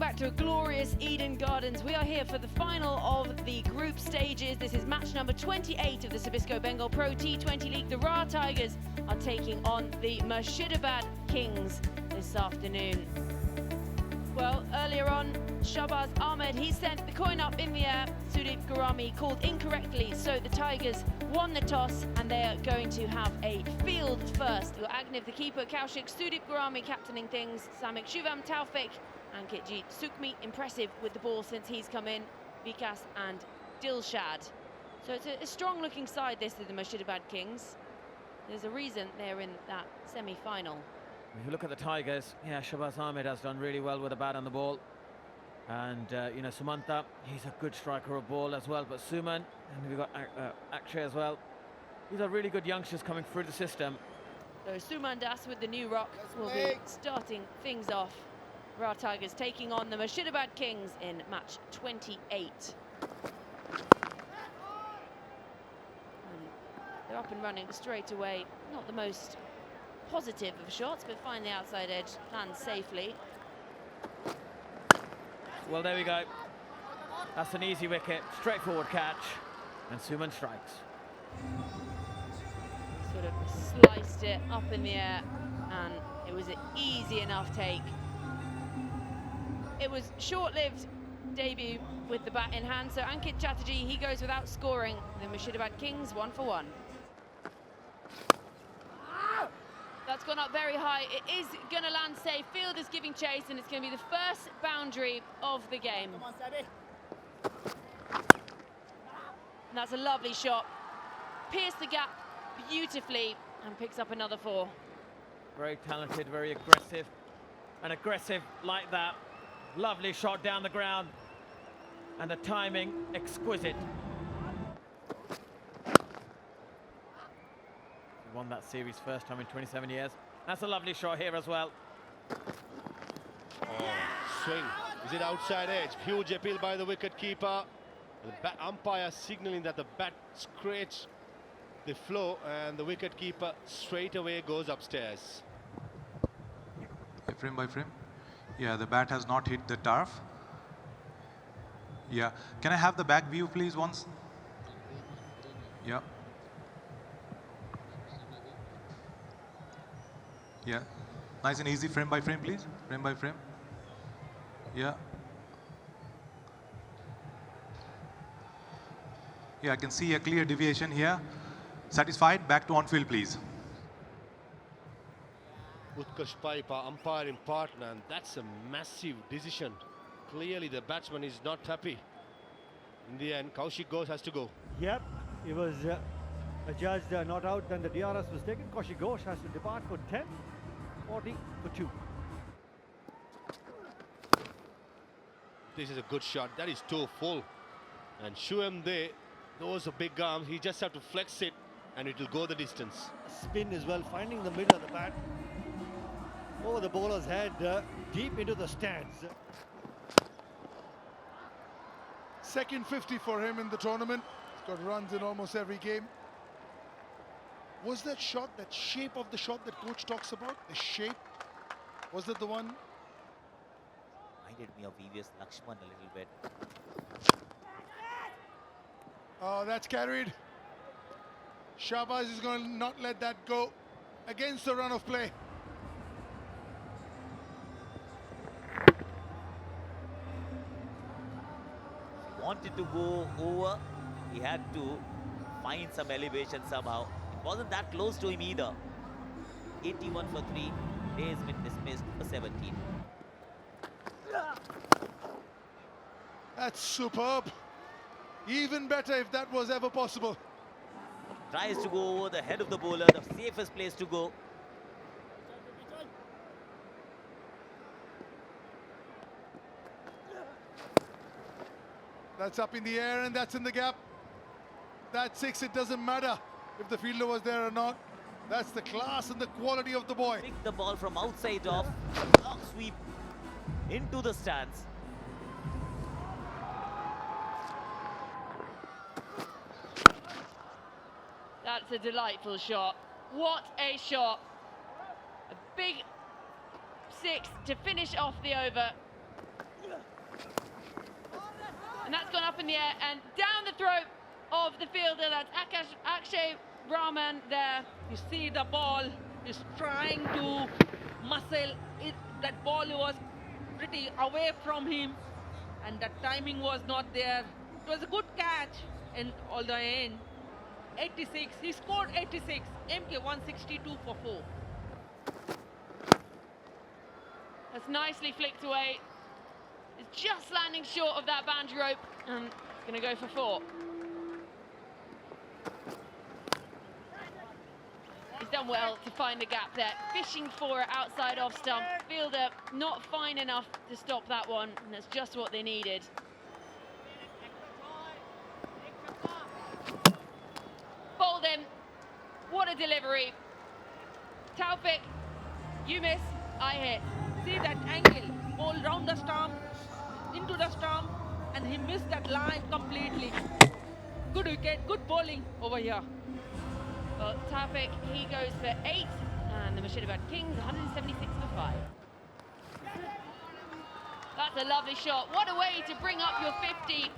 back to a glorious Eden Gardens. We are here for the final of the group stages. This is match number 28 of the Sabisco Bengal Pro T20 League. The Rarh Tigers are taking on the Murshidabad Kings this afternoon. Well, earlier on, Shahbaz Ahmed, he sent the coin up in the air. Sudeep Gurami called incorrectly, so the Tigers won the toss and they are going to have a field first. Agnev, the keeper, Kaushik, Sudeep Gurami captaining things, Samik, Shivam, Taufik, and Kitjit Sukhmi, impressive with the ball since he's come in, Vikas and Dilshad. So it's a strong-looking side, this, is the Murshidabad Kings. There's a reason they're in that semi-final. If you look at the Tigers, yeah, Shahbaz Ahmed has done really well with the bat and the ball. And, you know, Sumanta, he's a good striker of ball as well. But Suman, and we've got Akshay as well. These are really good youngsters coming through the system. So Suman Das with the new rock will be starting things off. Rarh Tigers taking on the Murshidabad Kings in match 28. They're up and running straight away. Not the most positive of shots, but find the outside edge, lands safely. Well, there we go. That's an easy wicket, straightforward catch, and Suman strikes. Sort of sliced it up in the air, and it was an easy enough take. It was short-lived debut with the bat in hand, so Ankit Chatterjee, he goes without scoring. The Murshidabad Kings 1 for 1. That's gone up very high. It is going to land safe. Field is giving chase, and it's going to be the first boundary of the game. Come on, Sadie. And that's a lovely shot. Pierced the gap beautifully and picks up another 4. Very talented, very aggressive. And aggressive like that. Lovely shot down the ground. And the timing, exquisite. Won that series first time in 27 years. That's a lovely shot here as well. Oh, swing. Is it outside edge? Huge appeal by the wicket keeper. The umpire signaling that the bat scratched the floor, and the wicket keeper straight away goes upstairs. Frame by frame. Yeah, the bat has not hit the turf. Yeah. Can I have the back view, please, once? Yeah. Yeah. Nice and easy, frame by frame, please. Frame by frame. Yeah. Yeah, I can see a clear deviation here. Satisfied? Back to on field, please. Utkarsh Paipa, umpiring partner, and that's a massive decision. Clearly, the batsman is not happy. In the end, Kaushik Ghosh has to go. Yep, it was adjudged not out, then the DRS was taken. Kaushik Ghosh has to depart for 10, 40 for 2. This is a good shot. That is too full. And Shuam there, those are big arms. He just have to flex it, and it will go the distance. Spin as well, finding the middle of the bat. Over the bowler's head, deep into the stands. Second 50 for him in the tournament. He's got runs in almost every game. Was that shot, that shape of the shot that coach talks about? The shape? Was that the one? Reminded me of EVS Lakshman a little bit. Oh, that's carried. Shahbaz is going to not let that go against the run of play. Wanted to go over, he had to find some elevation somehow. It wasn't that close to him either. 81 for 3, he has been dismissed for 17. That's superb. Even better if that was ever possible. Tries to go over the head of the bowler, the safest place to go. That's up in the air and that's in the gap. That's 6, it doesn't matter if the fielder was there or not. That's the class and the quality of the boy. Pick the ball from outside off, long sweep into the stands. That's a delightful shot. What a shot. A big 6 to finish off the over. And that's gone up in the air and down the throat of the fielder. That's Akshay Rahman there. You see the ball is trying to muscle it. That ball was pretty away from him, and the timing was not there. It was a good catch, and all the end, 86. He scored 86. MK 162 for 4. That's nicely flicked away. It's just landing short of that boundary rope, and it's going to go for 4. He's done well to find the gap there, fishing for it outside off stump. Fielder not fine enough to stop that one, and that's just what they needed. Bowled in. What a delivery. Taufik, you miss, I hit. See that angle, ball round the stump, into the stump, and he missed that line completely. Good wicket, good bowling over here. Well, Taufik, he goes for 8, and the Murshidabad Kings 176 for 5. That's a lovely shot. What a way to bring up your 50.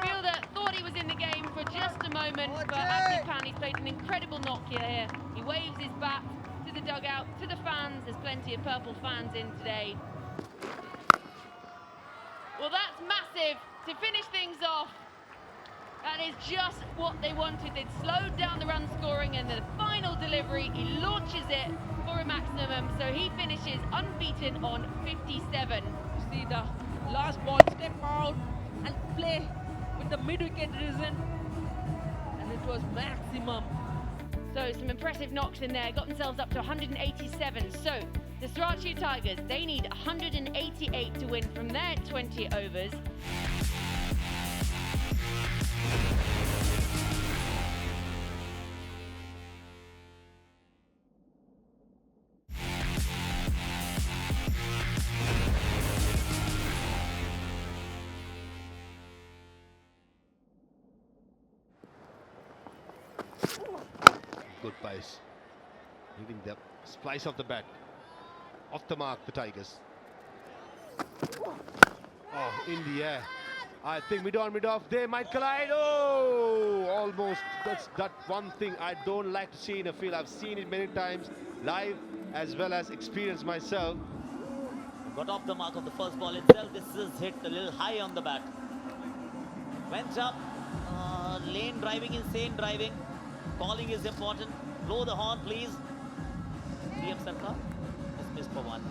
Fielder thought he was in the game for just a moment, but Abdi Pan, he's played an incredible knock here. He waves his bat to the dugout, to the fans. There's plenty of purple fans in today. Well, that's massive to finish things off. That is just what they wanted. They'd slowed down the run scoring, and the final delivery, he launches it for a maximum, so he finishes unbeaten on 57. You see the last ball step out and play with the mid-wicket reason, and it was maximum. So some impressive knocks in there, got themselves up to 187. So the Shrachi Tigers, they need 188 to win from their 20 overs. Good pace. Hitting the splice of the bat. Off the mark, the Tigers. Oh, in the air. I think mid-off, they might collide. Oh, almost. That's that one thing I don't like to see in a field. I've seen it many times, live as well as experienced myself. Got off the mark of the first ball itself. This is hit a little high on the bat. Went up. Lane driving, insane driving. Calling is important. Blow the horn, please. PM Sarkar. Dismissed for 1.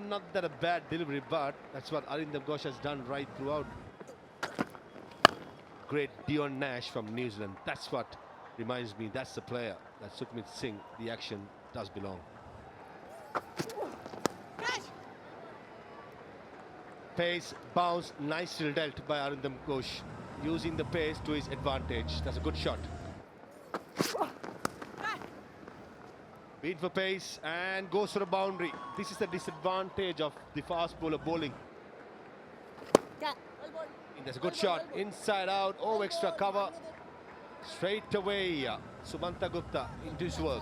Not that a bad delivery, but that's what Arindam Ghosh has done right throughout. Great Dion Nash from New Zealand. That's what reminds me. That's the player that Sukhmeet Singh. The action does belong. Pace, bounce, nicely dealt by Arindam Ghosh, using the pace to his advantage. That's a good shot. Beat for pace and goes for a boundary. This is the disadvantage of the fast bowler bowling. That's a good shot. Inside out, oh, extra cover. Straight away, Sumanta Gupta into his work.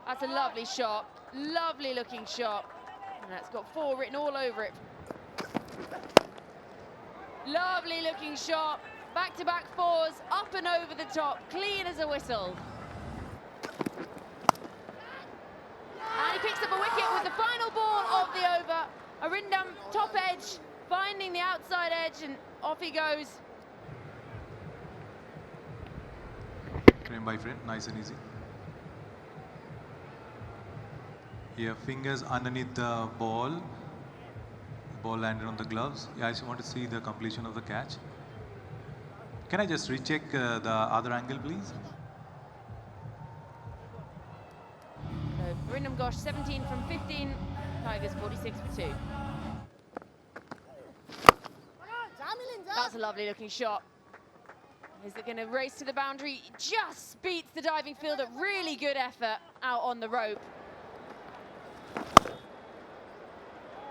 That's a lovely shot. Lovely looking shot. And that's got 4 written all over it. Lovely looking shot. Back-to-back 4s, up and over the top, clean as a whistle. And he picks up a wicket with the final ball of the over. Arindam, top edge, finding the outside edge, and off he goes. Frame by frame, nice and easy. Here, fingers underneath the ball. The ball landed on the gloves. Yeah, I just want to see the completion of the catch. Can I just recheck the other angle, please? So Arindam Ghosh, 17 from 15. Tigers, 46 for 2. That's a lovely looking shot. Is it going to race to the boundary? Just beats the diving fielder. Really good effort out on the rope.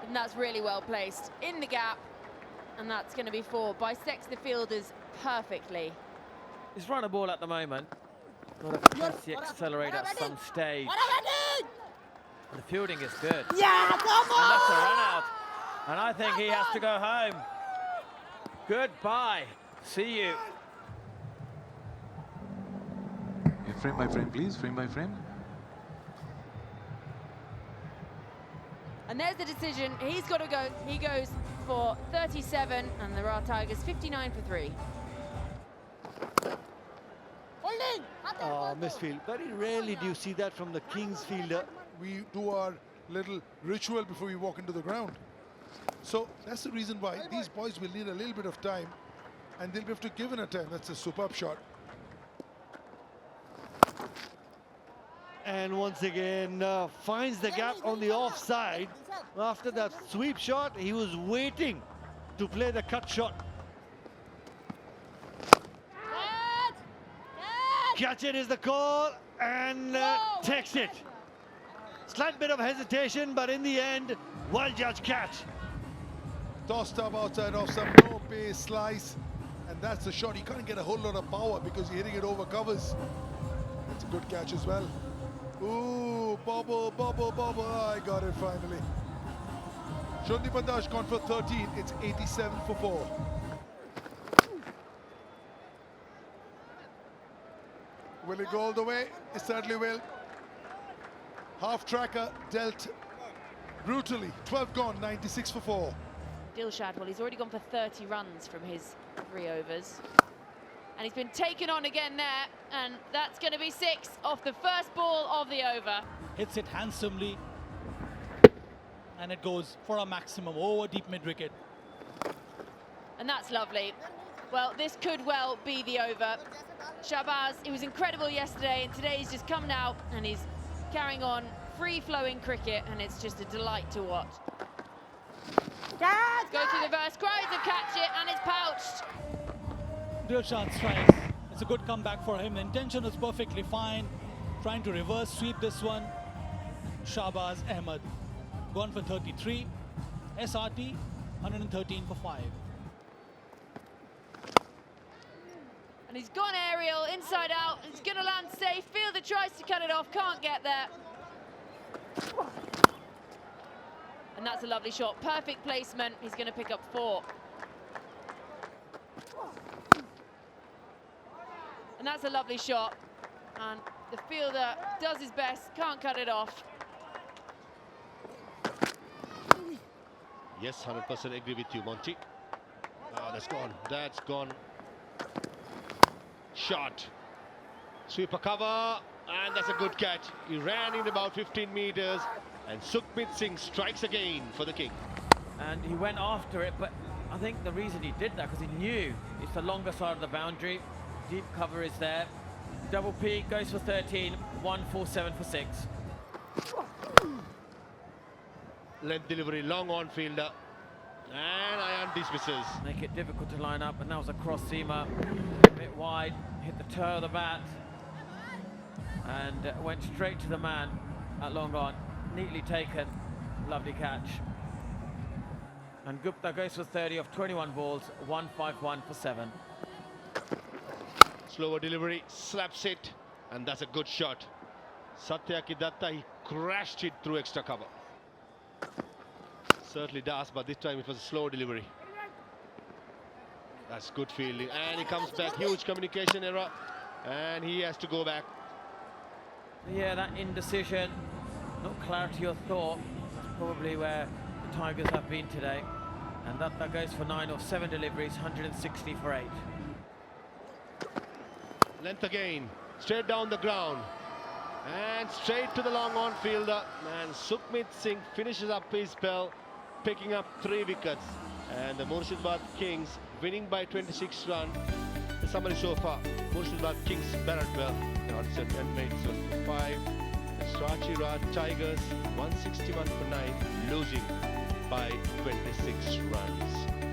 And that's really well placed in the gap, and that's going to be 4. Bisects the fielders perfectly. He's run a ball at the moment. Got to press the accelerator at some stage. The fielding is good. Yeah, come on! And that's a run out. And I think he has to go home. Goodbye. See you. Yeah, frame by frame, please. Frame by frame. And there's the decision. He's got to go. He goes for 37, and the Rarh Tigers 59 for 3. Misfield. Very rarely do you see that from the Kings fielder. We do our little ritual before we walk into the ground. So that's the reason why these boys will need a little bit of time, and they'll have to give an attempt. That's a superb shot. And once again finds the gap on the offside. After that sweep shot, he was waiting to play the cut shot. Catch it is the call, and takes it. Slight bit of hesitation, but in the end, well-judged catch. Tossed up outside off some no-pace slice, and that's the shot. You can't get a whole lot of power because you're hitting it over covers. It's a good catch as well. Ooh, bobble, bobble, bobble. I got it finally. Shruti Bandash gone for 13. It's 87 for 4. Will it go all the way? It certainly will. Half tracker dealt brutally. 12 gone, 96 for 4. Dilshad, well, he's already gone for 30 runs from his 3 overs. And he's been taken on again there, and that's going to be 6 off the first ball of the over. Hits it handsomely, and it goes for a maximum over deep mid-wicket. And that's lovely. Well, this could well be the over. Shahbaz, he was incredible yesterday, and today he's just come out and he's carrying on free-flowing cricket, and it's just a delight to watch. Go to the verse, tries to catch it, and it's pouched. Dilshad strikes. It's a good comeback for him. The intention was perfectly fine. Trying to reverse sweep this one. Shahbaz Ahmed gone for 33. SRT 113 for 5. And he's gone aerial, inside out. He's going to land safe. Fielder tries to cut it off, can't get there. And that's a lovely shot. Perfect placement. He's going to pick up 4. And that's a lovely shot. And the fielder does his best, can't cut it off. Yes, 100% agree with you, Monty. Oh, that's gone. That's gone. Shot. Sweeper cover, and that's a good catch. He ran in about 15 meters, and Sukhmeet Singh strikes again for the King. And he went after it, but I think the reason he did that because he knew it's the longer side of the boundary. Deep cover is there. Double P goes for 13, 147 for 6. Length delivery, long on fielder, and Iron dismisses. Make it difficult to line up, and that was a cross seamer. A bit wide, hit the toe of the bat, and went straight to the man at long on. Neatly taken, lovely catch. And Gupta goes for 30 off 21 balls, 151 for 7. Slower delivery, slaps it, and that's a good shot. Satyaki Datta, he crashed it through extra cover. Certainly does, but this time it was a slow delivery. That's good fielding, and he comes back. Huge communication error, and he has to go back. Yeah, that indecision, not clarity of thought. That's probably where the Tigers have been today. And that goes for 9 off 7 deliveries, 160 for 8. Length again, straight down the ground, and straight to the long on fielder. And Sukhmeet Singh finishes up his spell, picking up 3 wickets. And the Murshidabad Kings winning by 26 runs. The summary so far: Murshidabad Kings batted well, answered and made 5. The Shrachi Rarh Tigers 161 for 9, losing by 26 runs.